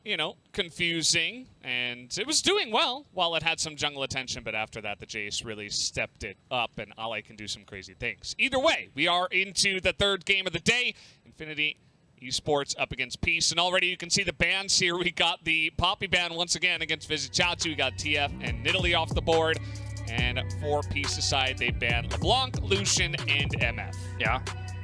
you know, confusing, and it was doing well while it had some jungle attention, but after that, the Jace really stepped it up, and Ali can do some crazy things. Either way, we are into the third game of the day. Infinity Esports up against Peace, and already you can see the bans here. We got the Poppy ban once again against Visit Chatsu. We got TF and Nidalee off the board, and for Peace aside, they banned LeBlanc, Lucian, and MF. Yeah.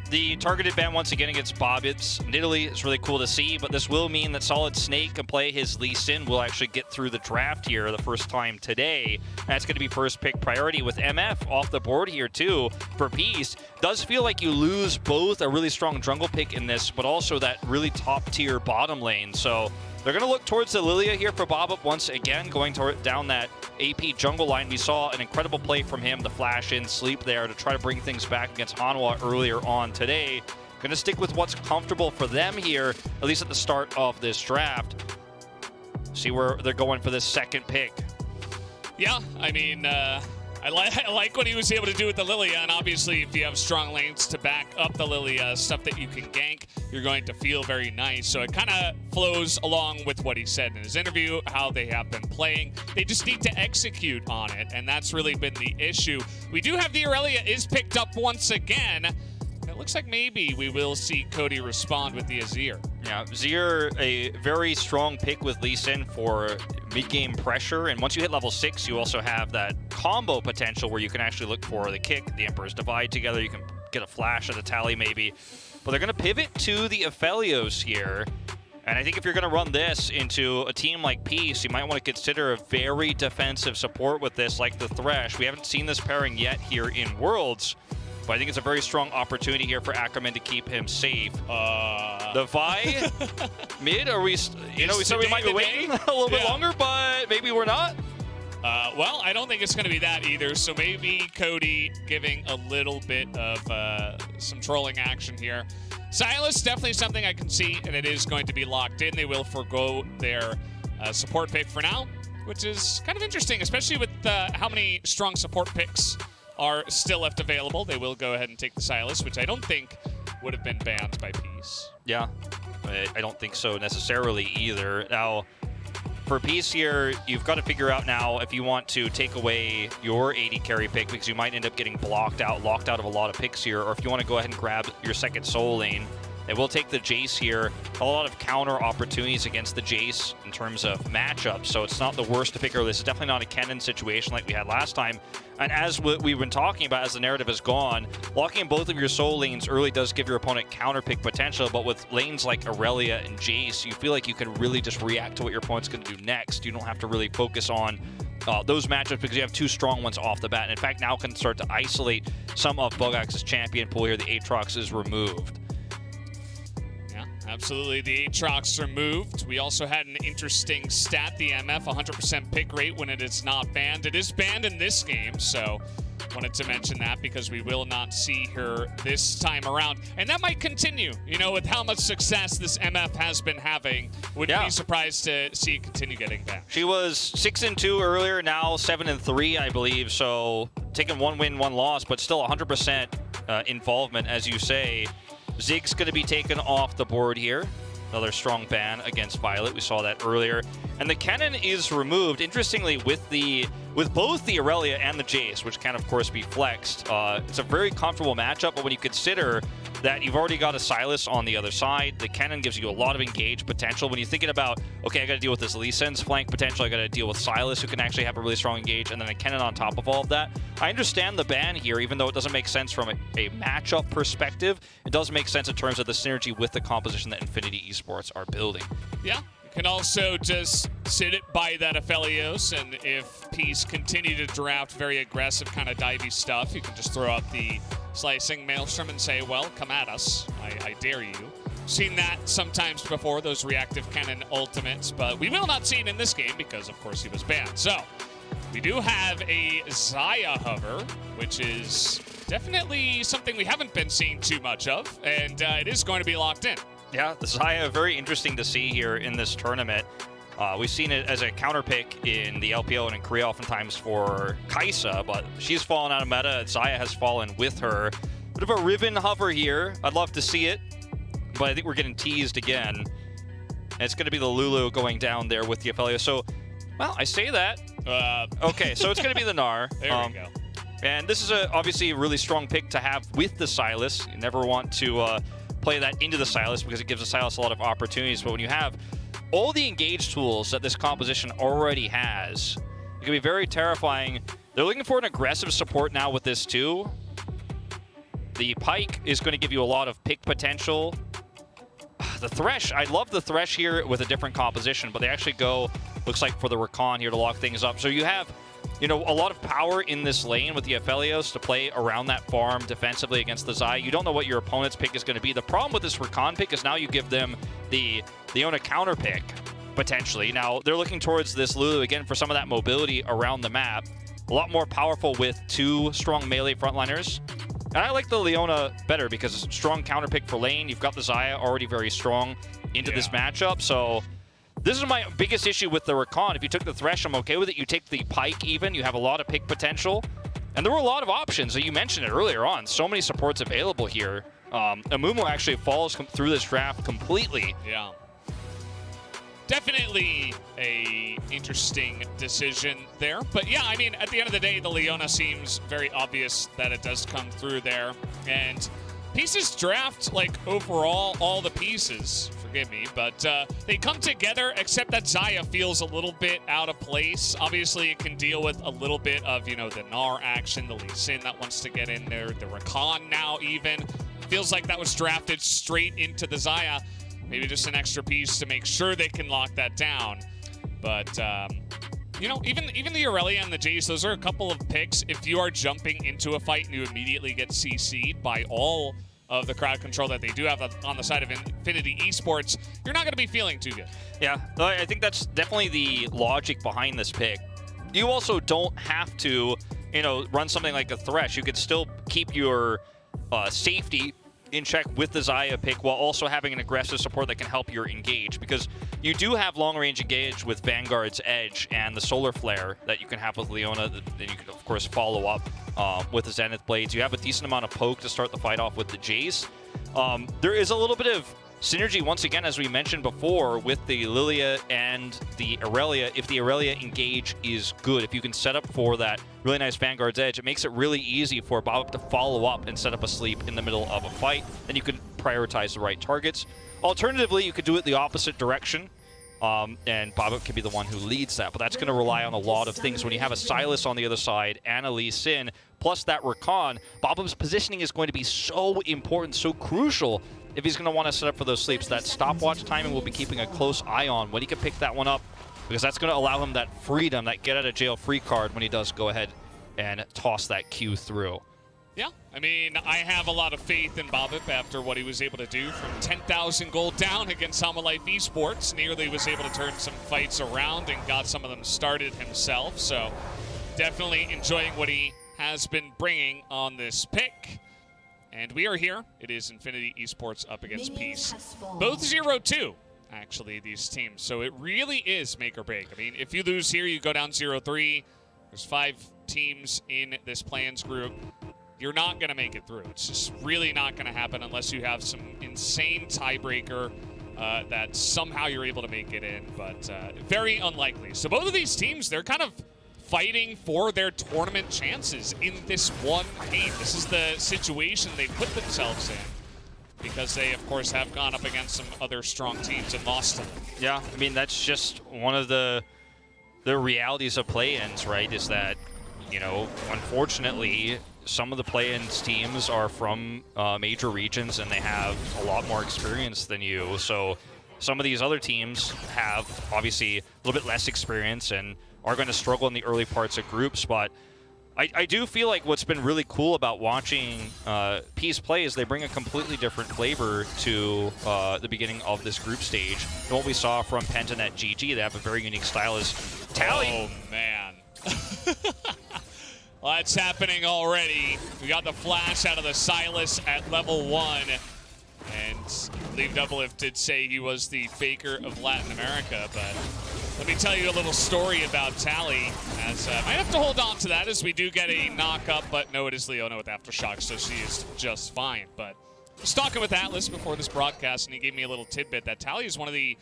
The targeted ban once again against Bobbits. Nidalee is really cool to see, but this will mean that Solid Snake can play his Lee Sin. Will actually get through the draft here the first time today. That's going to be first pick priority with MF off the board here too for Peace. Does feel like you lose both a really strong jungle pick in this, but also that really top tier bottom lane. So they're going to look towards the Lilia here for Bobbit once again, going down that AP jungle line. We saw an incredible play from him, the flash in, sleep there to try to bring things back against Hanwha earlier on today. Going to stick with what's comfortable for them here, at least at the start of this draft. See where they're going for this second pick. Yeah, I mean, I like what he was able to do with the Lilia, and obviously if you have strong lanes to back up the Lilia, stuff that you can gank, you're going to feel very nice. So it kind of flows along with what he said in his interview, how they have been playing. They just need to execute on it, and that's really been the issue. We do have the Aurelia is picked up once again. It looks like maybe we will see Cody respond with the Azir. Yeah, Azir, a very strong pick with Lee Sin for mid-game pressure, and once you hit level 6, you also have that combo potential where you can actually look for the kick, the Emperor's Divide together, you can get a flash at a tally maybe. But they're going to pivot to the Aphelios here, and I think if you're going to run this into a team like Peace, you might want to consider a very defensive support with this, like the Thresh. We haven't seen this pairing yet here in Worlds, but I think it's a very strong opportunity here for Ackerman to keep him safe. The Vi mid, are we? You know, we said we might be waiting a little bit longer, but maybe we're not. Well, I don't think it's going to be that either. So maybe Cody giving a little bit of some trolling action here. Silas, definitely something I can see, and it is going to be locked in. They will forgo their support pick for now, which is kind of interesting, especially with how many strong support picks are still left available. They will go ahead and take the Silas, which I don't think would have been banned by Peace. Yeah, I don't think so necessarily either. Now, for Peace here, you've got to figure out now if you want to take away your AD carry pick, because you might end up getting locked out of a lot of picks here, or if you want to go ahead and grab your second soul lane. They will take the Jace here. A lot of counter opportunities against the Jace in terms of matchups, so it's not the worst to pick her. This is definitely not a Kennen situation like we had last time. And as we've been talking about, as the narrative has gone, locking in both of your soul lanes early does give your opponent counter pick potential, but with lanes like Aurelia and Jace, you feel like you can really just react to what your opponent's going to do next. You don't have to really focus on those matchups because you have two strong ones off the bat. And in fact, now can start to isolate some of Bogax's champion pool here. The Aatrox is removed. Absolutely, the Aatrox removed. We also had an interesting stat, the MF 100% pick rate when it is not banned. It is banned in this game, so wanted to mention that because we will not see her this time around. And that might continue, you know, with how much success this MF has been having. Wouldn't be surprised to see it continue getting banned. She was 6-2 earlier, now 7-3, I believe, so taking one win, one loss, but still 100% involvement, as you say. Zig's going to be taken off the board here. Another strong ban against Violet. We saw that earlier. And the Kennen is removed. Interestingly, with both the Aurelia and the Jace, which can, of course, be flexed, it's a very comfortable matchup. But when you consider that you've already got a Silas on the other side, the Kennen gives you a lot of engaged potential. When you're thinking about, okay, I got to deal with this Lee Sin's flank potential, I got to deal with Silas, who can actually have a really strong engage, and then a Kennen on top of all of that. I understand the ban here, even though it doesn't make sense from a matchup perspective. It does make sense in terms of the synergy with the composition that Infinity Esports are building. Yeah. Can also just sit it by that Aphelios, and if Peace continue to draft very aggressive kind of divey stuff, you can just throw out the Slicing Maelstrom and say, well, come at us. I dare you. Seen that sometimes before, those reactive Kennen ultimates, but we will not see it in this game because, of course, he was banned. So, we do have a Xayah hover, which is definitely something we haven't been seeing too much of, and it is going to be locked in. Yeah, the Xayah, very interesting to see here in this tournament. We've seen it as a counter pick in the LPO and in Korea oftentimes for Kai'Sa, but she's fallen out of meta. Xayah has fallen with her. Bit of a Riven hover here. I'd love to see it, but I think we're getting teased again. And it's going to be the Lulu going down there with the Aphelio. So, well, I say that. Okay, so it's going to be the Gnar. There we go. And this is obviously a really strong pick to have with the Sylas. You never want to play that into the Sylas because it gives the Sylas a lot of opportunities. But when you have all the engage tools that this composition already has, it can be very terrifying. They're looking for an aggressive support now with this too. The Pike is going to give you a lot of pick potential. The Thresh, I love the Thresh here with a different composition, but they actually go, looks like, for the Rakan here to lock things up. So you have, you know, a lot of power in this lane with the Aphelios to play around that farm defensively against the Zai. You don't know what your opponent's pick is going to be. The problem with this Rakan pick is now you give them the Leona counter pick, potentially. Now, they're looking towards this Lulu again for some of that mobility around the map. A lot more powerful with two strong melee frontliners. And I like the Leona better because strong counter pick for lane. You've got the Xayah already very strong into this matchup. So this is my biggest issue with the Rakan. If you took the Thresh, I'm okay with it. You take the Pike even. You have a lot of pick potential. And there were a lot of options. You mentioned it earlier on. So many supports available here. Amumu actually falls through this draft completely. Yeah. Definitely a interesting decision there. But yeah, I mean, at the end of the day, the Leona seems very obvious that it does come through there. And pieces draft, like, overall, all the pieces, forgive me, but they come together, except that Xayah feels a little bit out of place. Obviously, it can deal with a little bit of, you know, the Gnar action, the Lee Sin that wants to get in there, the Rakan now even. Feels like that was drafted straight into the Xayah. Maybe just an extra piece to make sure they can lock that down. But, you know, even the Aurelia and the Jace, those are a couple of picks. If you are jumping into a fight and you immediately get CC'd by all of the crowd control that they do have on the side of Infinity Esports, you're not going to be feeling too good. Yeah, I think that's definitely the logic behind this pick. You also don't have to, you know, run something like a Thresh. You could still keep your safety in check with the Xayah pick while also having an aggressive support that can help your engage, because you do have long-range engage with Vanguard's Edge and the Solar Flare that you can have with Leona. Then you can, of course, follow up with the Zenith Blades. You have a decent amount of poke to start the fight off with the Jace. There is a little bit of synergy, once again, as we mentioned before, with the Lilia and the Aurelia. If the Aurelia engage is good, if you can set up for that really nice Vanguard's Edge, it makes it really easy for Bob to follow up and set up a sleep in the middle of a fight. Then you can prioritize the right targets. Alternatively, you could do it the opposite direction, and Bob can be the one who leads that. But that's going to rely on a lot of things. When you have a Sylas on the other side and a Lee Sin, plus that Rakan, Bob's positioning is going to be so important, so crucial if he's going to want to set up for those sleeps. That stopwatch timing will be keeping a close eye on when he can pick that one up, because that's going to allow him that freedom, that get-out-of-jail-free card when he does go ahead and toss that Q through. Yeah, I mean, I have a lot of faith in Bobip after what he was able to do from 10,000 gold down against Sama Life Esports. Nearly was able to turn some fights around and got some of them started himself. So definitely enjoying what he has been bringing on this pick. And we are here. It is Infinity Esports up against Peace. Both 0-2, actually, these teams. So it really is make or break. I mean, if you lose here, you go down 0-3. There's 5 teams in this plans group. You're not going to make it through. It's just really not going to happen unless you have some insane tiebreaker that somehow you're able to make it in. But very unlikely. So both of these teams, they're kind of fighting for their tournament chances in this one game. This is the situation they put themselves in, because they, of course, have gone up against some other strong teams and lost to them. Yeah, I mean, that's just one of the realities of play-ins, right, is that, you know, unfortunately, some of the play-ins teams are from major regions and they have a lot more experience than you. So some of these other teams have, obviously, a little bit less experience and are going to struggle in the early parts of groups. But I do feel like what's been really cool about watching Peace play is they bring a completely different flavor to the beginning of this group stage than what we saw from Penta at GG. They have a very unique style as Tally. Oh, man. Well, that's happening already. We got the flash out of the Sylas at level 1. And Leave Doublelift did say he was the faker of Latin America, but let me tell you a little story about Tally. As I have to hold on to that as we do get a knock-up, but no, it is Leona with Aftershock, so she is just fine. But I was talking with Atlas before this broadcast, and he gave me a little tidbit that Tally is one of the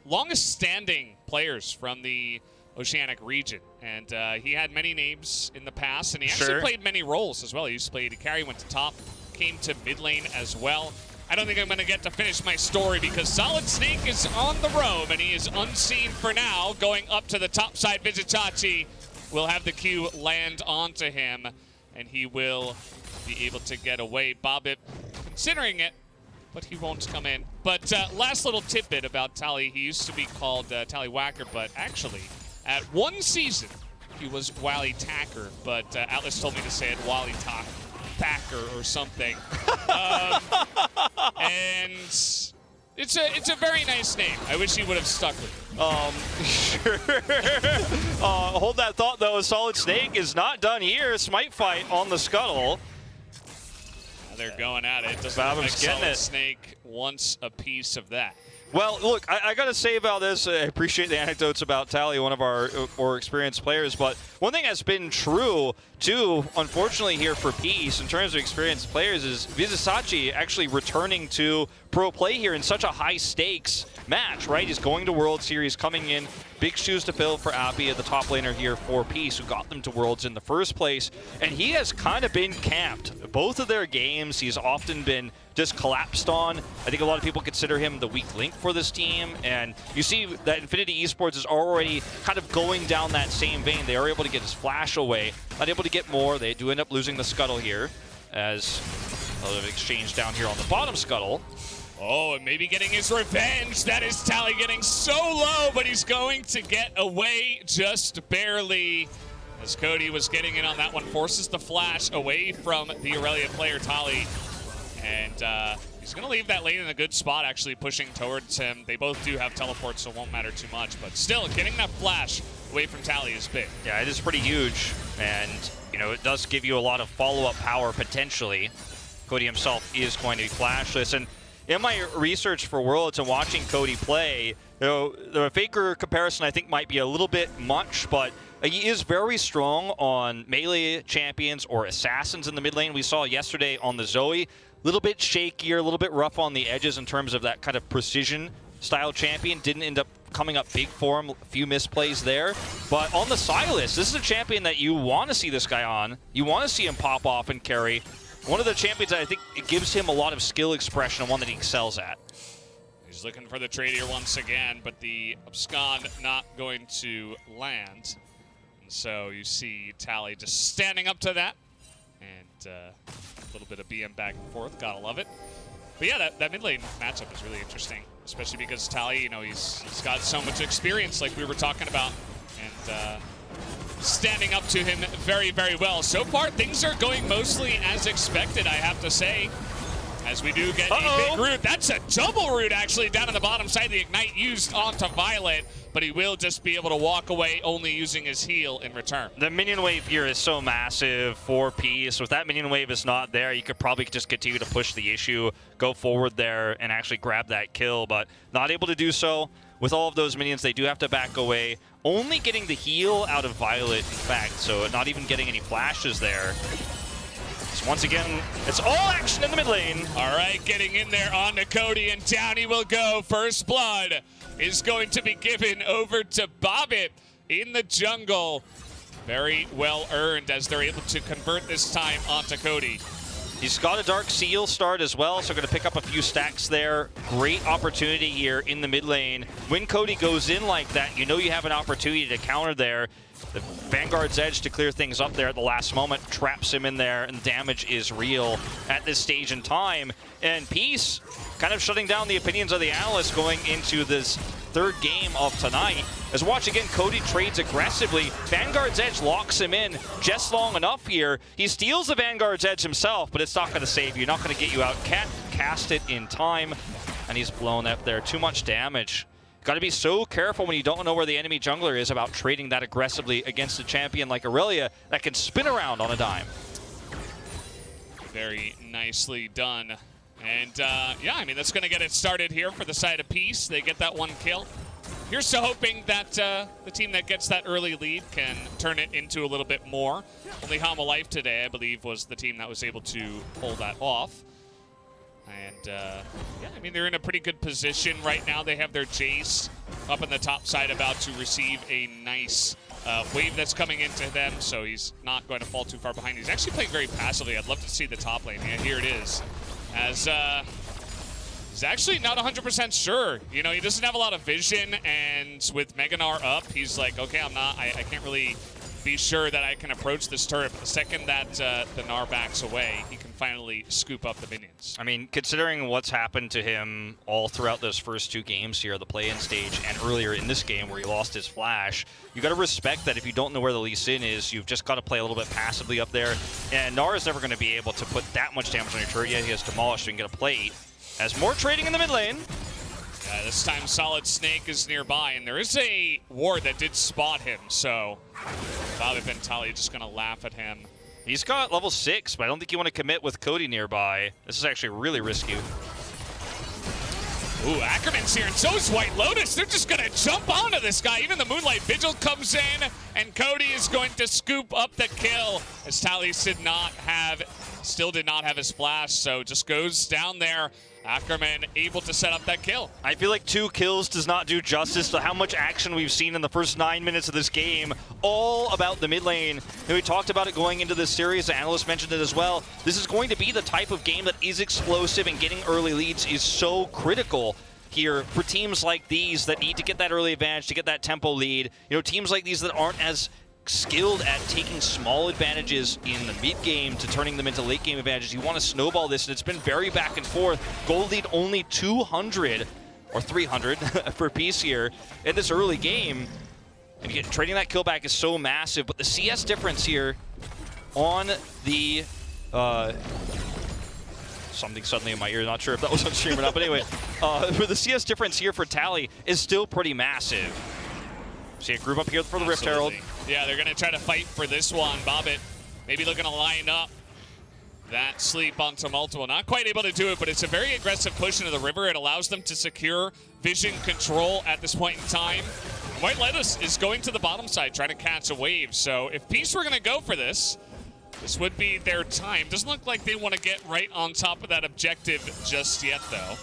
longest standing players from the Oceanic region. And he had many names in the past, and he actually played many roles as well. He used to play AD carry, went to top, came to mid lane as well. I don't think I'm going to get to finish my story because Solid Snake is on the roam, and he is unseen for now, going up to the top side. Vizitachi will have the Q land onto him, and he will be able to get away. Bobbit considering it, but he won't come in. But last little tidbit about Tally. He used to be called Tally Whacker, but actually, at one season, he was Wally Tacker, but Atlas told me to say it Wally Thacker or something. And it's a very nice name. I wish he would have stuck with it. Sure. Hold that thought, though. Solid Snake is not done here. Smite fight on the Scuttle. They're going at it. Doesn't look like Solid Snake wants a piece of that. Well, look, I got to say about this, I appreciate the anecdotes about Tally, one of our more experienced players, but one thing that's been true, too, unfortunately here for Peace, in terms of experienced players, is Vizitachi actually returning to pro play here in such a high-stakes match, right? He's going to World Series, coming in, big shoes to fill for Appy, the top laner here for Peace, who got them to Worlds in the first place, and he has kind of been camped. Both of their games, he's often been just collapsed on. I think a lot of people consider him the weak link for this team, and you see that Infinity Esports is already kind of going down that same vein. They are able to get his flash away, not able to get more. They do end up losing the Scuttle here, as a little exchange down here on the bottom Scuttle. Oh, and maybe getting his revenge. That is Tally getting so low, but he's going to get away just barely. As Cody was getting in on that one, forces the flash away from the Aurelia player, Tally. And he's going to leave that lane in a good spot, actually pushing towards him. They both do have teleports, so it won't matter too much. But still, getting that flash away from Tally is big. Yeah, it is pretty huge. And, you know, it does give you a lot of follow-up power, potentially. Cody himself is going to be flashless. And in my research for Worlds and watching Cody play, you know, the Faker comparison I think might be a little bit much, but he is very strong on melee champions or assassins in the mid lane. We saw yesterday on the Zoe, a little bit shakier, a little bit rough on the edges in terms of that kind of precision style champion. Didn't end up coming up big for him, a few misplays there. But on the Sylas, this is a champion that you want to see this guy on. You want to see him pop off and carry. One of the champions that I think it gives him a lot of skill expression and one that he excels at. He's looking for the trade here once again, but the abscond not going to land. And so you see Tally just standing up to that. And a little bit of BM back and forth. Gotta love it. But yeah, that mid lane matchup is really interesting, especially because Tally, you know, he's got so much experience like we were talking about. And standing up to him very, very well. So far, things are going mostly as expected, I have to say. As we do get a big root. That's a double root, actually, down on the bottom side. The Ignite used onto Violet, but he will just be able to walk away only using his heal in return. The minion wave here is so massive for Peace. If that minion wave is not there, you could probably just continue to push the issue, go forward there, and actually grab that kill, but not able to do so. With all of those minions, they do have to back away. Only getting the heal out of Violet, in fact, so not even getting any flashes there. So once again, it's all action in the mid lane. All right, getting in there onto Cody, and down he will go. First blood is going to be given over to Bobbit in the jungle. Very well earned as they're able to convert this time onto Cody. He's got a Dark Seal start as well, so going to pick up a few stacks there. Great opportunity here in the mid lane. When Cody goes in like that, you know you have an opportunity to counter there. The Vanguard's Edge to clear things up there at the last moment, traps him in there, and the damage is real at this stage in time. And Peace kind of shutting down the opinions of the analysts going into this third game of tonight. As watch again, Cody trades aggressively. Vanguard's Edge locks him in just long enough here. He steals the Vanguard's Edge himself, but it's not going to save you, not going to get you out. Can't cast it in time, and he's blown up there. Too much damage. Got to be so careful when you don't know where the enemy jungler is about trading that aggressively against a champion like Aurelia that can spin around on a dime. Very nicely done. And yeah, I mean, that's going to get it started here for the side of Peace. They get that one kill. Here's to hoping that the team that gets that early lead can turn it into a little bit more. Only Hama Life today, I believe, was the team that was able to pull that off. And, yeah, I mean, they're in a pretty good position right now. They have their Jace up in the top side about to receive a nice wave that's coming into them, so he's not going to fall too far behind. He's actually playing very passively. I'd love to see the top lane. Yeah, here it is. As he's actually not 100% sure. You know, he doesn't have a lot of vision, and with Mega Gnar up, he's like, okay, I can't really be sure that I can approach this turret. But the second that the Gnar backs away, he can finally scoop up the minions. I mean, considering what's happened to him all throughout those first 2 games here, the play-in stage, and earlier in this game where he lost his flash, you got to respect that if you don't know where the Lee Sin is, you've just got to play a little bit passively up there. And Gnar is never going to be able to put that much damage on your turret. Yeah, he has demolished, so you can get a plate. As more trading in the mid lane. Yeah, this time Solid Snake is nearby, and there is a ward that did spot him, so Bobby Ventali just going to laugh at him. He's got level 6, but I don't think you want to commit with Cody nearby. This is actually really risky. Ooh, Ackerman's here, and so is White Lotus. They're just going to jump onto this guy. Even the Moonlight Vigil comes in, and Cody is going to scoop up the kill, as Tally's still did not have his flash, so just goes down there. Ackerman able to set up that kill. I feel like 2 kills does not do justice to how much action we've seen in the first 9 minutes of this game. All about the mid lane. And we talked about it going into this series. The analyst mentioned it as well. This is going to be the type of game that is explosive, and getting early leads is so critical here for teams like these that need to get that early advantage, to get that tempo lead. You know, teams like these that aren't as skilled at taking small advantages in the mid game to turning them into late game advantages. You want to snowball this, and it's been very back and forth. Gold lead only 200 or 300 for Peace here in this early game. And again, trading that kill back is so massive, but the CS difference here on the something suddenly in my ear, not sure if that was on stream or not, but anyway, for the CS difference here for Tally is still pretty massive. See a group up here for the Rift Herald. Yeah, they're going to try to fight for this one. Bobbit maybe looking to line up that sleep onto multiple. Not quite able to do it, but it's a very aggressive push into the river. It allows them to secure vision control at this point in time. White Lotus is going to the bottom side trying to catch a wave. So if Peace were going to go for this, this would be their time. Doesn't look like they want to get right on top of that objective just yet, though.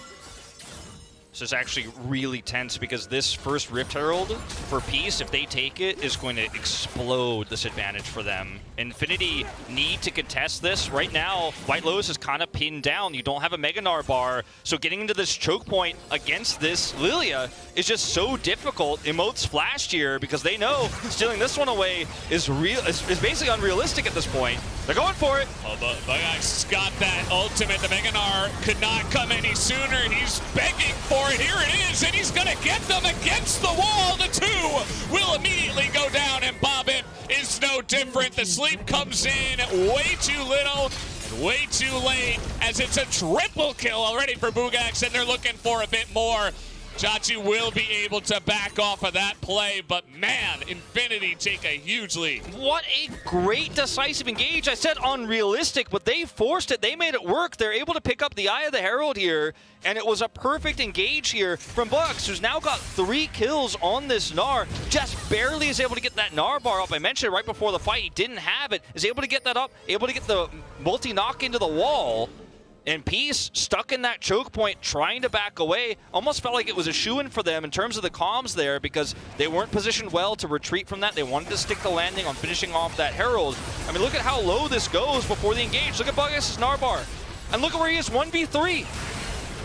This is actually really tense because this first Rift Herald for Peace, if they take it, is going to explode this advantage for them. Infinity need to contest this. Right now, White Lotus is kind of pinned down. You don't have a Mega Gnar bar, so getting into this choke point against this Lilia is just so difficult. Emote's flashed here because they know stealing this one away is basically unrealistic at this point. They're going for it. Oh, but Bugey's got that ultimate. The Mega Gnar could not come any sooner. He's begging for it. Here it is, and he's going to get them against the wall. The 2 will immediately go down, and Bobbit is no different. The sleep comes in way too little and way too late, as it's a triple kill already for Bugax, and they're looking for a bit more. Chachi will be able to back off of that play, but man, Infinity take a huge lead. What a great decisive engage. I said unrealistic, but they forced it. They made it work. They're able to pick up the Eye of the Herald here, and it was a perfect engage here from Bugs, who's now got 3 kills on this Gnar. Just barely is able to get that Gnar bar up. I mentioned right before the fight, he didn't have it. Is able to get that up, able to get the multi-knock into the wall. And Peace stuck in that choke point, trying to back away. Almost felt like it was a shoo-in for them in terms of the comms there, because they weren't positioned well to retreat from that. They wanted to stick the landing on finishing off that Herald. I mean, look at how low this goes before the engage. Look at Bugus' Narbar. And look at where he is, 1v3.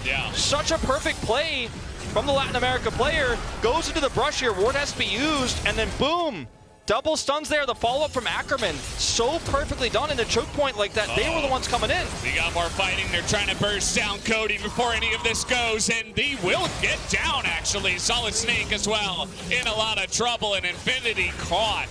Yeah. Such a perfect play from the Latin America player. Goes into the brush here, ward has to be used, and then boom. Double stuns there, the follow-up from Ackerman. So perfectly done in a choke point like that. They were the ones coming in. We got more fighting. They're trying to burst down Cody before any of this goes, and they will get down, actually. Solid Snake as well in a lot of trouble, and Infinity caught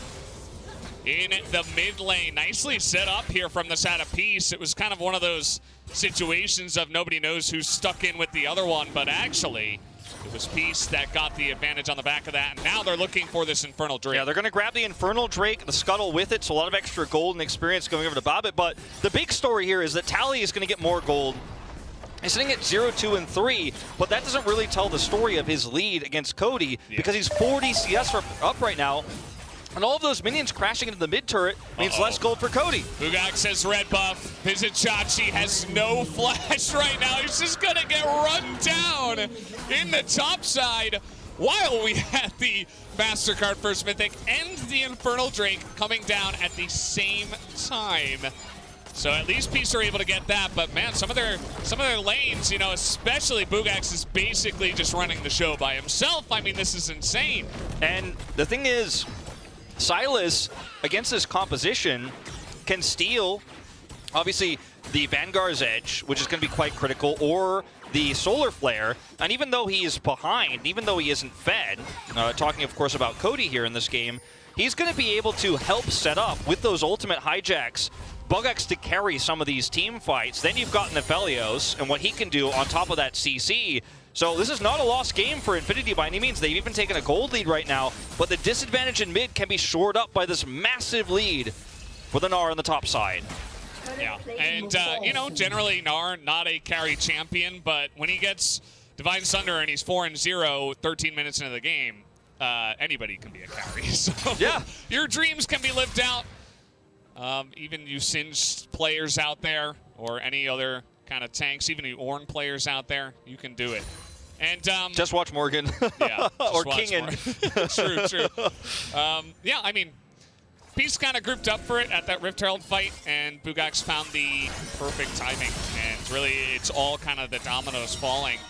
in the mid lane. Nicely set up here from the side of Peace. It was kind of one of those situations of nobody knows who's stuck in with the other one, but actually it was Peace that got the advantage on the back of that, and now they're looking for this Infernal Drake. Yeah, they're going to grab the Infernal Drake, the Scuttle with it, so a lot of extra gold and experience going over to Bobbit, but the big story here is that Tally is going to get more gold. He's sitting at 0, 2, and 3, but that doesn't really tell the story of his lead against Cody, because he's 40 CS up right now. And all of those minions crashing into the mid turret means less gold for Cody. Bugak says red buff. Vizichachi has no flash right now. He's just going to get run down in the top side while we had the MasterCard First Mythic and the Infernal Drake coming down at the same time. So at least Peace are able to get that, but man, some of their lanes, you know, especially Bugax is basically just running the show by himself. I mean, this is insane. And the thing is, Silas, against this composition, can steal, obviously, the Vanguard's Edge, which is going to be quite critical, or the Solar Flare. And even though he is behind, even though he isn't fed, talking, of course, about Cody here in this game, he's going to be able to help set up with those ultimate hijacks Bugax to carry some of these team fights. Then you've got Nephelios and what he can do on top of that CC. So this is not a lost game for Infinity by any means. They've even taken a gold lead right now, but the disadvantage in mid can be shored up by this massive lead for the Gnar on the top side. Yeah, and you know, generally Gnar, not a carry champion, but when he gets Divine Sunder and he's 4-0, 13 minutes into the game, anybody can be a carry. So yeah, your dreams can be lived out. Even you Singed players out there, or any other kind of tanks, even you Ornn players out there, you can do it. And just watch Morgan. Yeah, or Kingen. True. Yeah, I mean, Peace kind of grouped up for it at that Rift Herald fight, and Bugax found the perfect timing. And really, it's all kind of the dominoes falling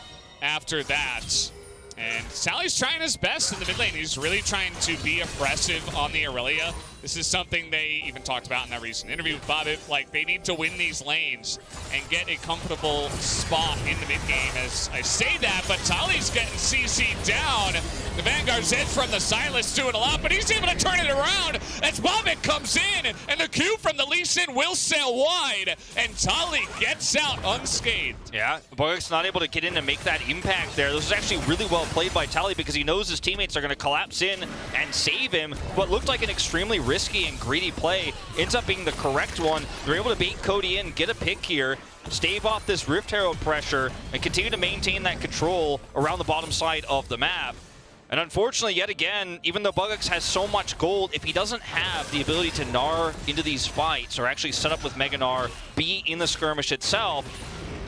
after that. And Sally's trying his best in the mid lane. He's really trying to be aggressive on the Aurelia. This is something they even talked about in that recent interview with Bobby. Like, they need to win these lanes and get a comfortable spot in the mid game. As I say that, but Tali's getting CC'd down. The Vanguard's Edge from the Silas doing a lot, but he's able to turn it around as Bobbitt comes in, and the Q from the Lee Sin will sail wide, and Tali gets out unscathed. Yeah, Bugax not able to get in and make that impact there. This was actually really well played by Tali because he knows his teammates are going to collapse in and save him. What looked like an extremely risky and greedy play ends up being the correct one. They're able to bait Cody in, get a pick here, stave off this Rift Herald pressure, and continue to maintain that control around the bottom side of the map. And unfortunately, yet again, even though Bugax has so much gold, if he doesn't have the ability to Gnar into these fights, or actually set up with Mega Gnar, be in the skirmish itself,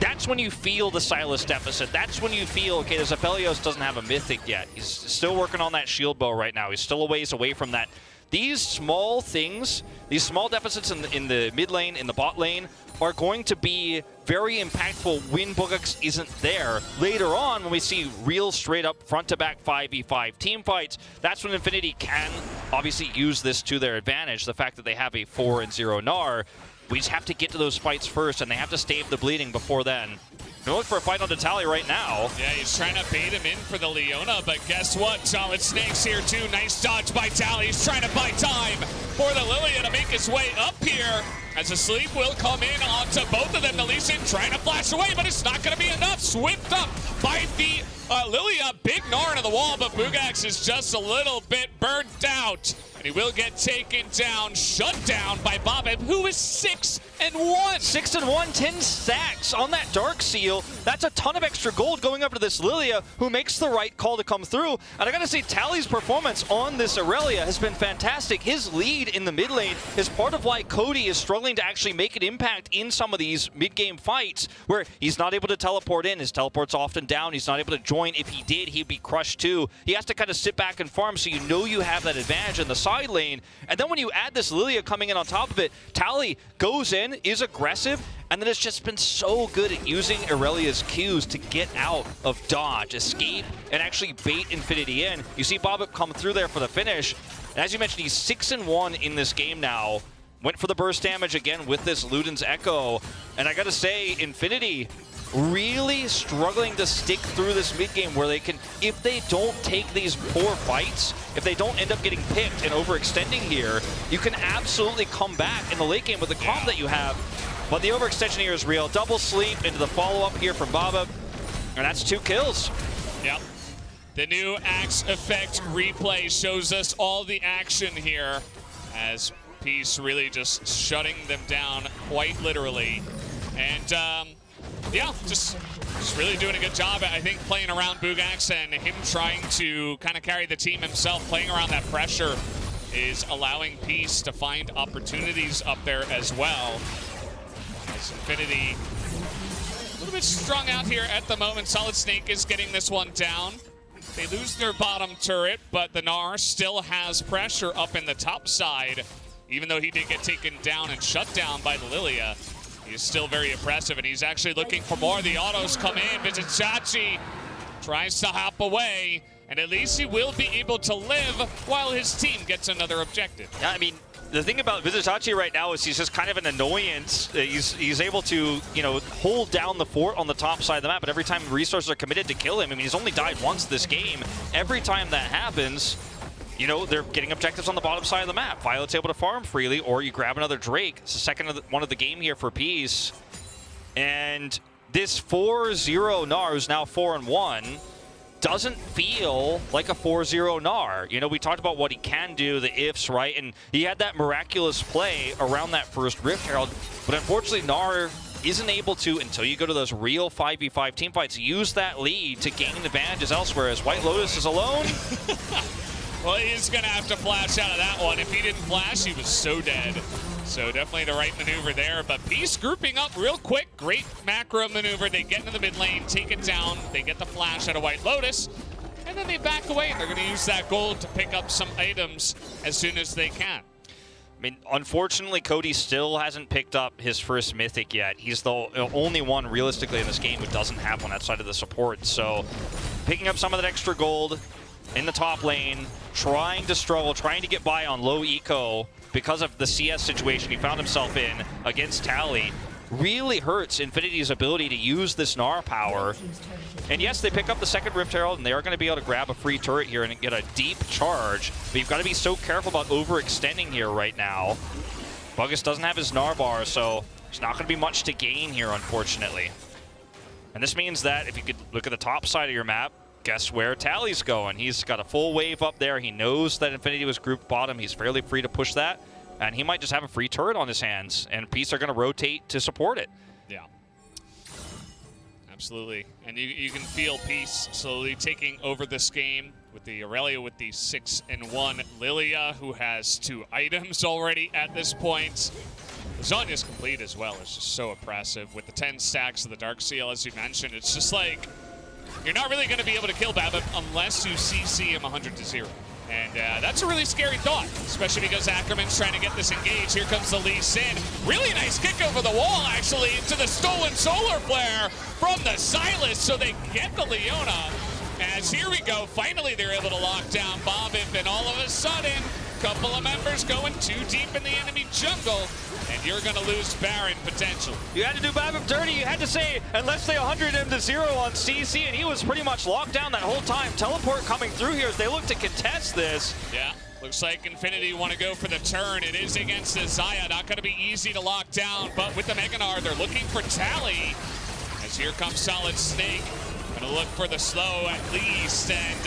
that's when you feel the Silas deficit. That's when you feel, okay, this Aphelios doesn't have a Mythic yet. He's still working on that shield bow right now. He's still a ways away from that. These small things, these small deficits in the mid lane, in the bot lane, are going to be very impactful when Bugax isn't there. Later on, when we see real straight-up front-to-back 5v5 team fights, that's when Infinity can obviously use this to their advantage, the fact that they have a 4-0 Gnar. We just have to get to those fights first, and they have to stave the bleeding before then. They're looking for a fight on Tali right now. Yeah, he's trying to bait him in for the Leona, but guess what? Solid Snakes here too. Nice dodge by Tali. He's trying to buy time for the Lilia to make his way up here. As a sleep will come in onto both of them. The Lee Sin trying to flash away, but it's not going to be enough. Swift up by the Lilia. Big Gnar into the wall, but Bugax is just a little bit burnt out. And he will get taken down, shut down by Bobbitt, who is 6-1. 6-1, 10 stacks on that Dark Seal. That's a ton of extra gold going up to this Lilia, who makes the right call to come through. And I gotta say, Tali's performance on this Aurelia has been fantastic. His lead in the mid lane is part of why Cody is struggling to actually make an impact in some of these mid-game fights, where he's not able to teleport in. His teleport's often down. He's not able to join. If he did, he'd be crushed too. He has to kind of sit back and farm, so you know you have that advantage in the side lane. And then when you add this Lilia coming in on top of it, Tali goes in, is aggressive, and then it's just been so good at using Aurelia's Qs to get out of dodge, escape, and actually bait Infinity in. You see Bobbitt come through there for the finish. And as you mentioned, he's 6-1 in this game now. Went for the burst damage again with this Luden's Echo. And I gotta say, Infinity really struggling to stick through this mid game where they can, if they don't take these poor fights, if they don't end up getting picked and overextending here, you can absolutely come back in the late game with the comp that you have. But the overextension here is real. Double sleep into the follow-up here from Baba, and that's 2 kills. Yep. The new Axe effect replay shows us all the action here as Peace really just shutting them down quite literally. And yeah, just really doing a good job, I think, playing around Bugax and him trying to kind of carry the team himself, playing around that pressure is allowing Peace to find opportunities up there as well. As Infinity a little bit strung out here at the moment. Solid Snake is getting this one down. They lose their bottom turret, but the Gnar still has pressure up in the top side. Even though he did get taken down and shut down by the Lilia, he is still very impressive, and he's actually looking for more. The autos come in. Vizicsacsi tries to hop away, and at least he will be able to live while his team gets another objective. Yeah, I mean, the thing about Vizicsacsi right now is he's just kind of an annoyance. He's able to, you know, hold down the fort on the top side of the map, but every time resources are committed to kill him, I mean, he's only died once this game. Every time that happens, you know, they're getting objectives on the bottom side of the map. Violet's able to farm freely, or you grab another Drake. It's the second one of the game here for Peace. And this 4-0 Gnar, who's now 4-1, doesn't feel like a 4-0 Gnar. You know, we talked about what he can do, the ifs, right? And he had that miraculous play around that first Rift Herald, but unfortunately Gnar isn't able to, until you go to those real 5v5 team fights, use that lead to gain advantages elsewhere, as White Lotus is alone. Well, he's going to have to flash out of that one. If he didn't flash, he was so dead. So definitely the right maneuver there. But Peace grouping up real quick. Great macro maneuver. They get into the mid lane, take it down. They get the flash out of White Lotus. And then they back away. They're going to use that gold to pick up some items as soon as they can. I mean, unfortunately, Cody still hasn't picked up his first Mythic yet. He's the only one, realistically, in this game who doesn't have one outside of the support. So picking up some of that extra gold in the top lane, trying to struggle, trying to get by on low eco because of the CS situation he found himself in against Tally, really hurts Infinity's ability to use this Gnar power. And yes, they pick up the second Rift Herald, and they are going to be able to grab a free turret here and get a deep charge. But you've got to be so careful about overextending here right now. Buggus doesn't have his Gnar bar, so there's not going to be much to gain here, unfortunately. And this means that if you could look at the top side of your map, guess where Tally's going? He's got a full wave up there. He knows that Infinity was grouped bottom. He's fairly free to push that. And he might just have a free turret on his hands. And Peace are going to rotate to support it. Yeah. Absolutely. And you can feel Peace slowly taking over this game with the Aurelia with the 6-1 Lilia, who has 2 items already at this point. Zonya's complete as well. It's just so oppressive. With the 10 stacks of the Dark Seal, as you mentioned, it's just like, you're not really going to be able to kill BABIP unless you CC him 100-0. And that's a really scary thought, especially because Ackerman's trying to get this engaged. Here comes the Lee Sin. Really nice kick over the wall, actually, into the stolen solar flare from the Sylas, so they get the Leona. As here we go, finally they're able to lock down BABIP, and all of a sudden, a couple of members going too deep in the enemy jungle, and you're going to lose Baron potentially. You had to do BABIP dirty. You had to say, unless they 100 him to 0 on CC, and he was pretty much locked down that whole time. Teleport coming through here as they look to contest this. Yeah, looks like Infinity want to go for the turn. It is against Xayah. Not going to be easy to lock down, but with the Mega Gnar, they're looking for Tally. As here comes Solid Snake. Gonna look for the slow at least, and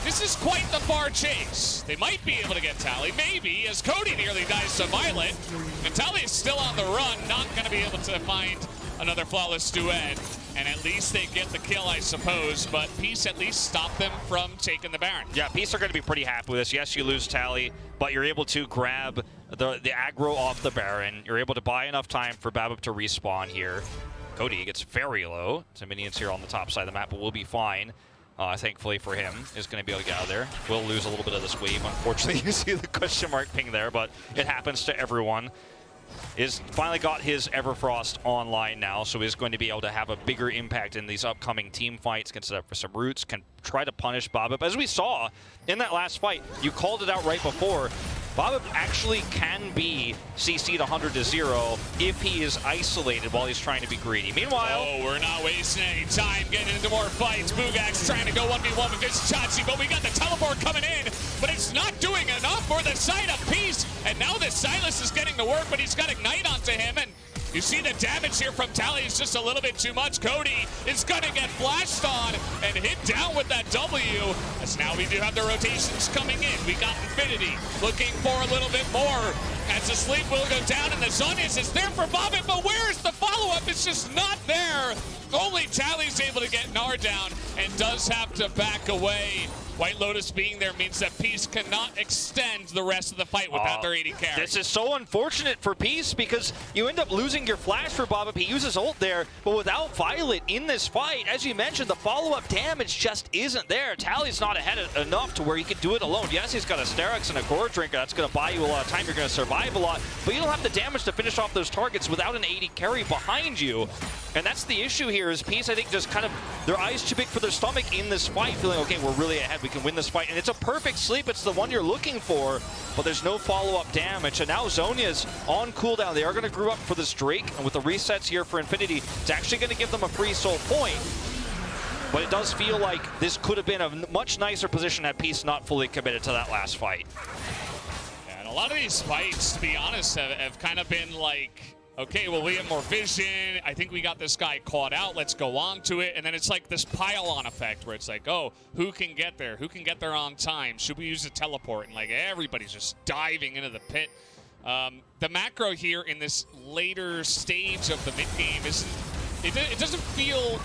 this is quite the far chase. They might be able to get Tally, maybe, as Cody nearly dies to Violet. And Tally is still on the run, not gonna be able to find another flawless duet. And at least they get the kill, I suppose, but Peace at least stopped them from taking the Baron. Yeah, Peace are gonna be pretty happy with this. Yes, you lose Tally, but you're able to grab the aggro off the Baron. You're able to buy enough time for BABIP to respawn here. Cody gets very low. Some minions here on the top side of the map, but we'll be fine. Thankfully for him, is going to be able to get out of there. We'll lose a little bit of this wave. Unfortunately, you see the question mark ping there, but it happens to everyone. Is finally got his Everfrost online now, so he's going to be able to have a bigger impact in these upcoming team fights. Can set up for some roots, can try to punish BABIP. As we saw in that last fight, you called it out right before. BABIP actually can be CC'd 100-0 if he is isolated while he's trying to be greedy. Meanwhile... Oh, we're not wasting any time getting into more fights. Bugak's trying to go 1v1 with Vizicsacsi, but we got the teleport coming in, but it's not doing enough for the side of Peace. And now the Sylas is getting to work, but he's got Ignite onto him, and you see the damage here from Tally is just a little bit too much. Cody is going to get flashed on and hit down with that W. As now we do have the rotations coming in. We got Infinity looking for a little bit more. As the sleep will go down and the Zonius is there for BABIP, but where is the follow-up? It's just not there. Only Tally's able to get Gnar down and does have to back away. White Lotus being there means that Peace cannot extend the rest of the fight without their 80 carry. This is so unfortunate for Peace because you end up losing your flash for Bob if he uses ult there, but without Violet in this fight, as you mentioned, the follow-up damage just isn't there. Tally's not ahead enough to where he could do it alone. Yes, he's got a Sterix and a Gore Drinker. That's going to buy you a lot of time. You're going to survive a lot, but you don't have the damage to finish off those targets without an 80 carry behind you. And that's the issue here is Peace, I think, just kind of their eyes too big for their stomach in this fight, feeling, okay, we're really ahead. We can win this fight. And it's a perfect sleep. It's the one you're looking for, but there's no follow-up damage. And now Zhonya's on cooldown. They are going to group up for this Drake, and with the resets here for Infinity, it's actually going to give them a free soul point. But it does feel like this could have been a much nicer position had Peace not fully committed to that last fight. Yeah, and a lot of these fights, to be honest, have kind of been like, okay, well, we have more vision. I think we got this guy caught out. Let's go on to it. And then it's like this pile-on effect where it's like, oh, who can get there? Who can get there on time? Should we use a teleport? And like everybody's just diving into the pit. The macro here in this later stage of the mid-game it doesn't feel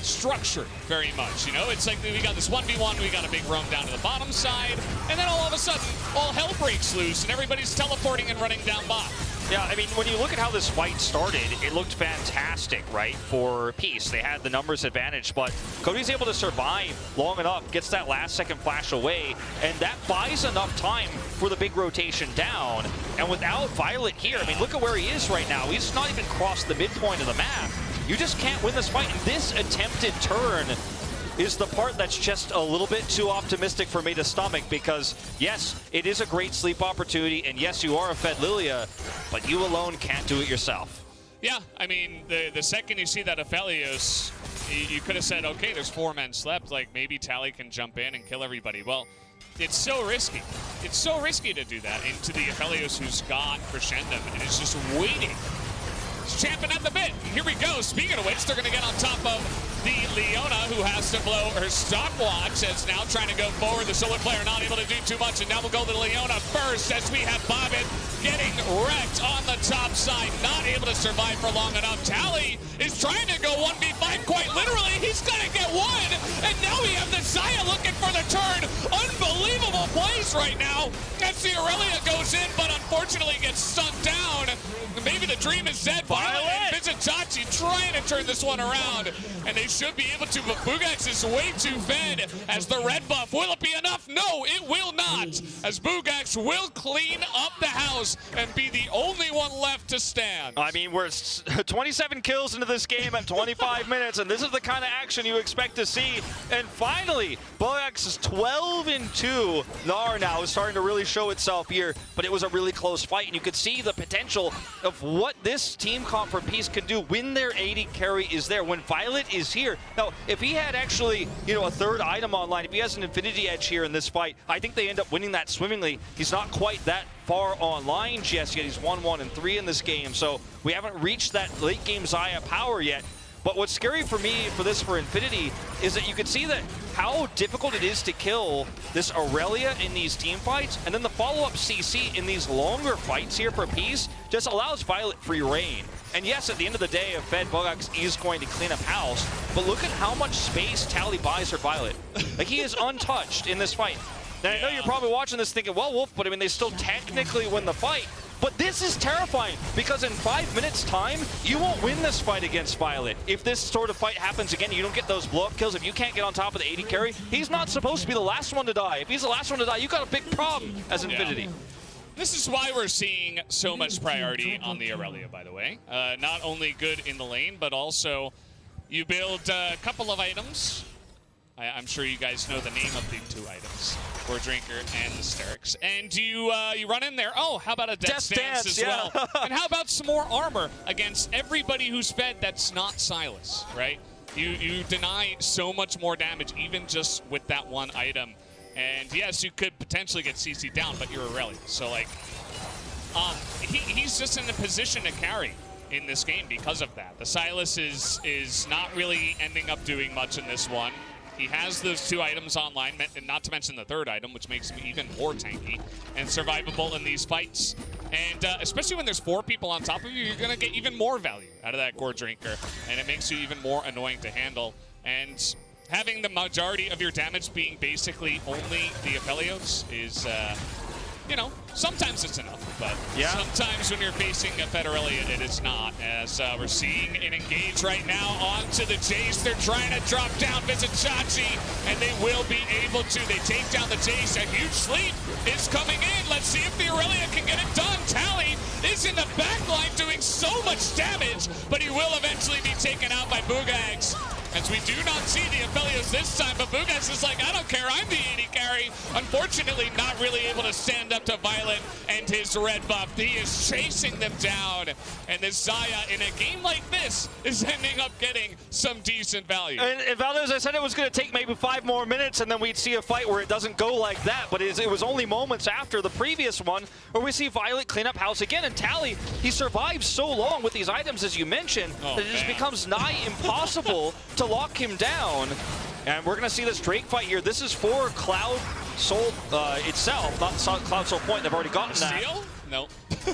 structured very much, you know? It's like we got this 1v1, we got a big roam down to the bottom side, and then all of a sudden, all hell breaks loose and everybody's teleporting and running down bot. Yeah, I mean, when you look at how this fight started, it looked fantastic, right, for Peace. They had the numbers advantage, but Cody's able to survive long enough, gets that last second flash away, and that buys enough time for the big rotation down. And without Violet here, I mean, look at where he is right now. He's not even crossed the midpoint of the map. You just can't win this fight. And this attempted turn is the part that's just a little bit too optimistic for me to stomach because, yes, it is a great sleep opportunity, and yes, you are a Fed Lilia, but you alone can't do it yourself. Yeah, I mean, the second you see that Aphelios, you could have said, okay, there's 4 men slept, like maybe Tally can jump in and kill everybody. Well, it's so risky. It's so risky to do that into the Aphelios who's got Crescendum and is just waiting. He's champing at the bit. Here we go. Speaking of which, they're going to get on top of the Leona, who has to blow her stopwatch. It's now trying to go forward. The Solar player not able to do too much, and now we'll go to Leona first as we have Bobbin getting wrecked on the top side. Not able to survive for long enough. Tally is trying to go 1v5 quite literally. He's going to get one, and now we have the Zaya looking for the turn. Unbelievable plays right now as the Aurelia goes in, but unfortunately gets sunk down. Maybe the dream is dead. Violet and Vizitachi trying to turn this one around, and they should be able to, but Bugax is way too fed as the red buff. Will it be enough? No, it will not, as Bugax will clean up the house and be the only one left to stand. I mean, we're 27 kills into this game at 25 minutes, and this is the kind of action you expect to see. And finally, Bugax is 12-2. Gnar now is starting to really show itself here, but it was a really close fight, and you could see the potential of what this team comp for Peace can do when their 80 carry is there, when Violet is here. Now, if he had actually, you know, a third item online, if he has an Infinity Edge here in this fight, I think they end up winning that swimmingly. He's not quite that far online just yet. He's 1-1-3 in this game, so we haven't reached that late game Zaya power yet. But what's scary for me for Infinity is that you can see that how difficult it is to kill this Aurelia in these team fights, and then the follow-up CC in these longer fights here for Peace just allows Violet free reign. And yes, at the end of the day, a Fed Bugax is going to clean up house, but look at how much space Tally buys for Violet. Like, he is untouched in this fight. Now, I know you're probably watching this thinking, well, Wolf, but I mean, they still technically win the fight. But this is terrifying, because in 5 minutes time, you won't win this fight against Violet. If this sort of fight happens again, you don't get those blow-up kills, if you can't get on top of the 80 carry, he's not supposed to be the last one to die. If he's the last one to die, you got a big problem as Infinity. This is why we're seeing so much priority on the Aurelia, by the way. Not only good in the lane, but also you build a couple of items. I'm sure you guys know the name of the 2 items, Gore Drinker and the Sterix. And you run in there, oh, how about a Death Stance as well? And how about some more armor against everybody who's fed that's not Sylas, right? You deny so much more damage even just with that one item. And yes, you could potentially get CC down, but you're Aurelia. So like, he's just in a position to carry in this game because of that. The Sylas is not really ending up doing much in this one. He has those 2 items online, and not to mention the 3rd item, which makes him even more tanky and survivable in these fights. And especially when there's 4 people on top of you, you're going to get even more value out of that Gore Drinker, and it makes you even more annoying to handle. And having the majority of your damage being basically only the Aphelios is, you know, sometimes it's enough, but sometimes when you're facing a Federelli, it is not. As we're seeing an engage right now onto the Jace. They're trying to drop down Vizichachi, and they will be able to. They take down the Jace. A huge sleep is coming in. Let's see if the Aurelia can get it done. Tally is in the backline doing so much damage, but he will eventually be taken out by Bugags. As we do not see the Aphelios this time, but Bugags is like, I don't care, I'm the AD carry. Unfortunately, not really able to stand up to Violet and his red buff. He is chasing them down, and this Xayah, in a game like this, is ending up getting some decent value. And Valdez, I said it was going to take maybe 5 more minutes, and then we'd see a fight where it doesn't go like that, but it was only moments after the previous one where we see Violet clean up house again, and Tally, he survives so long with these items, as you mentioned, that it just becomes nigh impossible to lock him down. And we're going to see this Drake fight here. This is for Cloud Soul itself, not Cloud Soul Point. They've already gotten that. Steal? Nope.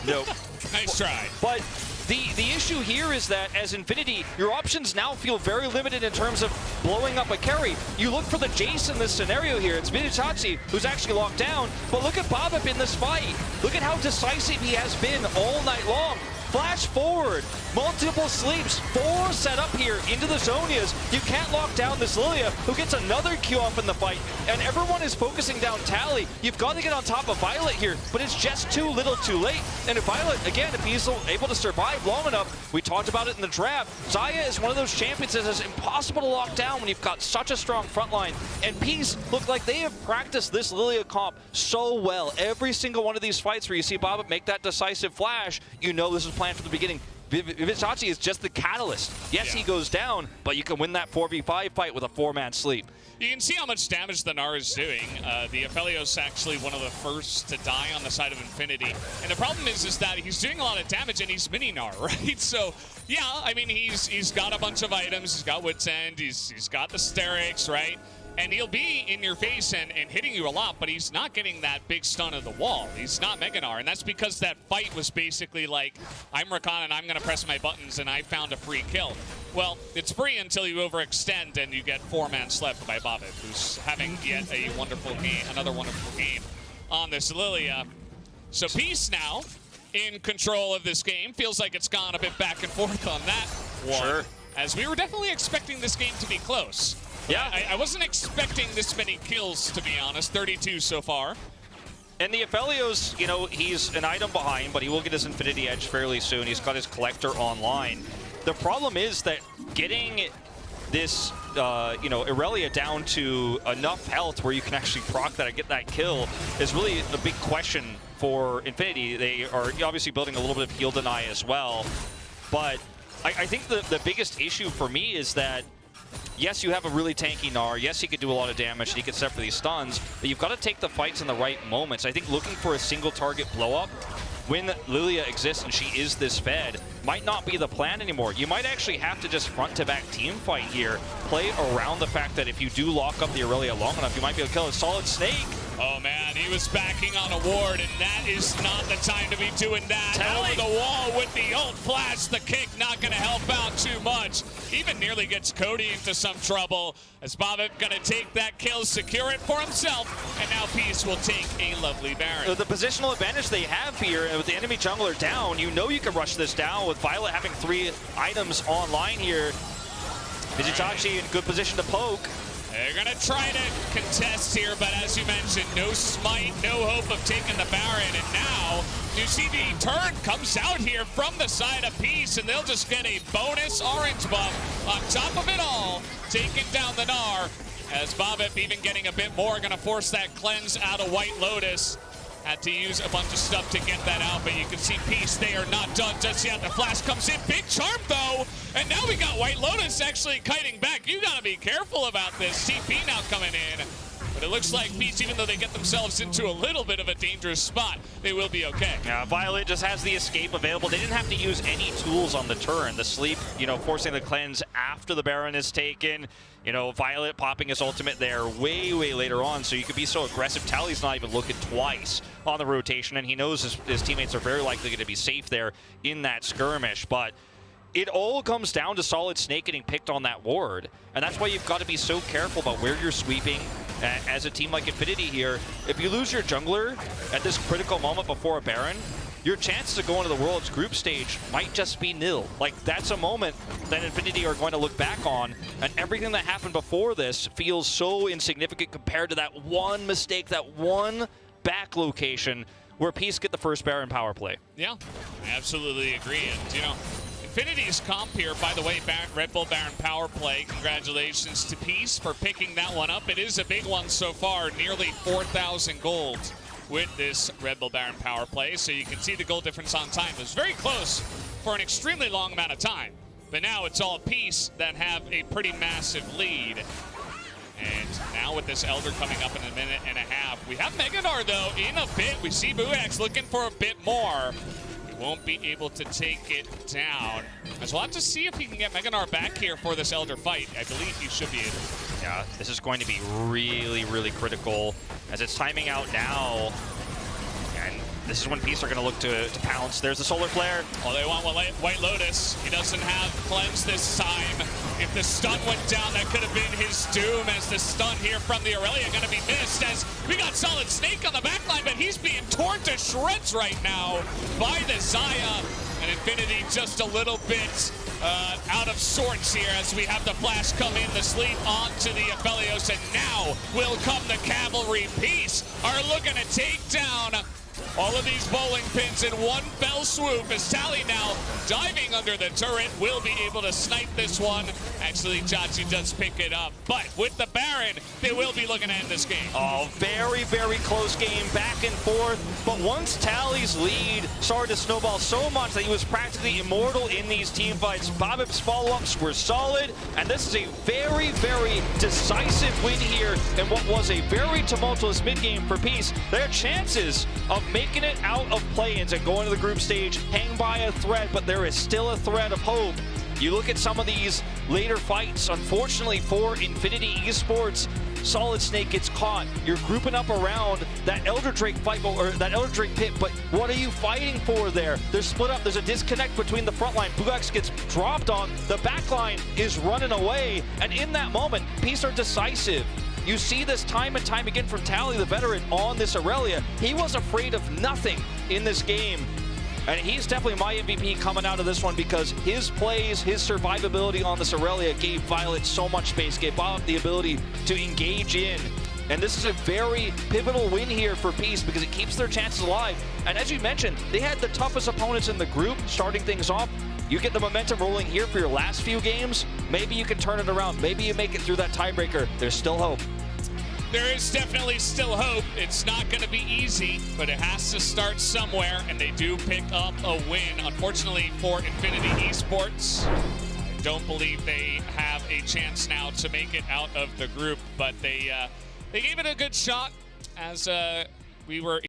Nope. Nice try. But the issue here is that as Infinity, your options now feel very limited in terms of blowing up a carry. You look for the Jace in this scenario here. It's Vizichachi who's actually locked down. But look at Bobip in this fight. Look at how decisive he has been all night long. Flash forward, multiple sleeps, 4 set up here into the Zonias. You can't lock down this Lilia, who gets another Q off in the fight, and everyone is focusing down Tally. You've got to get on top of Violet here, but it's just too little too late. And if Violet, again, if he's able to survive long enough, we talked about it in the draft, Xayah is one of those champions that is impossible to lock down when you've got such a strong front line. And Peace look like they have practiced this Lilia comp so well. Every single one of these fights where you see Bobip make that decisive flash, you know this is planned from the beginning. Vizichachi is just the catalyst. Yes, he goes down, but you can win that 4v5 fight with a 4-man sleep. You can see how much damage the Gnar is doing. The Aphelios actually one of the first to die on the side of Infinity. And the problem is that he's doing a lot of damage and he's mini Gnar, right? So, yeah, I mean, he's got a bunch of items. He's got Wit's End. He's got the Sterix, right? And he'll be in your face and hitting you a lot, but he's not getting that big stun of the wall. He's not Mega Gnar, and that's because that fight was basically like, I'm Rakan and I'm going to press my buttons and I found a free kill. Well, it's free until you overextend and you get 4-man slept by Bobip, who's having yet a wonderful game, another wonderful game on this Lilia. So Peace now in control of this game. Feels like it's gone a bit back and forth on that one. Sure. As we were definitely expecting this game to be close. Yeah. I wasn't expecting this many kills, to be honest. 32 so far. And the Aphelios, you know, he's an item behind, but he will get his Infinity Edge fairly soon. He's got his Collector online. The problem is that getting this, you know, Aurelia down to enough health where you can actually proc that and get that kill is really a big question for Infinity. They are obviously building a little bit of heal deny as well. But I think the biggest issue for me is that yes, you have a really tanky Gnar. Yes, he could do a lot of damage, and he could set for these stuns, but you've got to take the fights in the right moments. I think looking for a single target blow-up when Lilia exists and she is this fed might not be the plan anymore. You might actually have to just front-to-back team fight here, play around the fact that if you do lock up the Aurelia long enough, you might be able to kill a solid Snake. Oh man, he was backing on a ward, and that is not the time to be doing that. Tally. Over the wall with the ult flash, the kick not going to help out too much. Even nearly gets Cody into some trouble, as Bobip going to take that kill, secure it for himself, and now Peace will take a lovely Baron. The positional advantage they have here, with the enemy jungler down, you know you can rush this down with Violet having 3 items online here. Vizichachi in good position to poke. They're going to try to contest here, but as you mentioned, no smite, no hope of taking the Baron. And now, you see the turn comes out here from the side of Peace, and they'll just get a bonus orange buff on top of it all, taking down the Gnar. As Bobip even getting a bit more, going to force that cleanse out of White Lotus. Had to use a bunch of stuff to get that out, but you can see Peace, they are not done just yet. The flash comes in, big charm though, and now we got White Lotus actually kiting back. You gotta be careful about this. TP now coming in, but it looks like Peace, even though they get themselves into a little bit of a dangerous spot, they will be okay. Yeah, Violet just has the escape available. They didn't have to use any tools on the turn. The sleep, you know, forcing the cleanse after the Baron is taken. You know, Violet popping his ultimate there way later on, so you could be so aggressive. Tally's not even looking twice on the rotation, and he knows his teammates are very likely going to be safe there in that skirmish. But it all comes down to Solid Snake getting picked on that ward. And that's why you've got to be so careful about where you're sweeping as a team like Infinity here. If you lose your jungler at this critical moment before a Baron, your chances of going to the World's group stage might just be nil. Like, that's a moment that Infinity are going to look back on, and everything that happened before this feels so insignificant compared to that one mistake, that one back location where Peace get the first Baron power play. Yeah, I absolutely agree. And, you know, Infinity's comp here, by the way, Red Bull Baron power play. Congratulations to Peace for picking that one up. It is a big one so far, nearly 4,000 gold with this Red Bull Baron power play. So you can see the goal difference on time. It was very close for an extremely long amount of time. But now it's all Peace that have a pretty massive lead. And now with this Elder coming up in a minute and a half, we have Meganar, though, in a bit. We see Buax looking for a bit more. He won't be able to take it down. As we'll have to see if he can get Meganar back here for this Elder fight. I believe he should be able to. Yeah, this is going to be really, really critical as it's timing out now. And this is when Peace are going to look to pounce. There's the Solar Flare. Oh, they want White Lotus. He doesn't have Cleanse this time. If the stun went down, that could have been his doom, as the stun here from the Aurelia going to be missed, as we got Solid Snake on the backline, but he's being torn to shreds right now by the Zaya. And Infinity just a little bit out of sorts here as we have the flash come in, the sleep onto the Aphelios, and now will come the Cavalry. Peace are looking to take down all of these bowling pins in one fell swoop, as Tally now diving under the turret will be able to snipe this one. Actually, Chachi does pick it up, but with the Baron, they will be looking to end this game. Oh, very, very close game, back and forth. But once Tally's lead started to snowball so much that he was practically immortal in these team fights, Bobib's follow-ups were solid, and this is a very, very decisive win here in what was a very tumultuous mid-game for Peace. Their chances of making it out of play-ins and going to the group stage hang by a thread, but there is still a thread of hope. You look at some of these later fights, unfortunately for Infinity Esports, Solid Snake gets caught. You're grouping up around that Elder Drake fight, or that Elder Drake pit, but what are you fighting for there? They're split up. There's a disconnect between the front line. Bugax gets dropped on. The back line is running away, and in that moment, Peace are decisive. You see this time and time again from Tally, the veteran, on this Aurelia. He was afraid of nothing in this game. And he's definitely my MVP coming out of this one, because his plays, his survivability on this Aurelia gave Violet so much space, gave Bob the ability to engage in. And this is a very pivotal win here for Peace, because it keeps their chances alive. And as you mentioned, they had the toughest opponents in the group starting things off. You get the momentum rolling here for your last few games, maybe you can turn it around. Maybe you make it through that tiebreaker. There's still hope. There is definitely still hope. It's not going to be easy, but it has to start somewhere, and they do pick up a win. Unfortunately for Infinity Esports, I don't believe they have a chance now to make it out of the group, but they gave it a good shot, as we were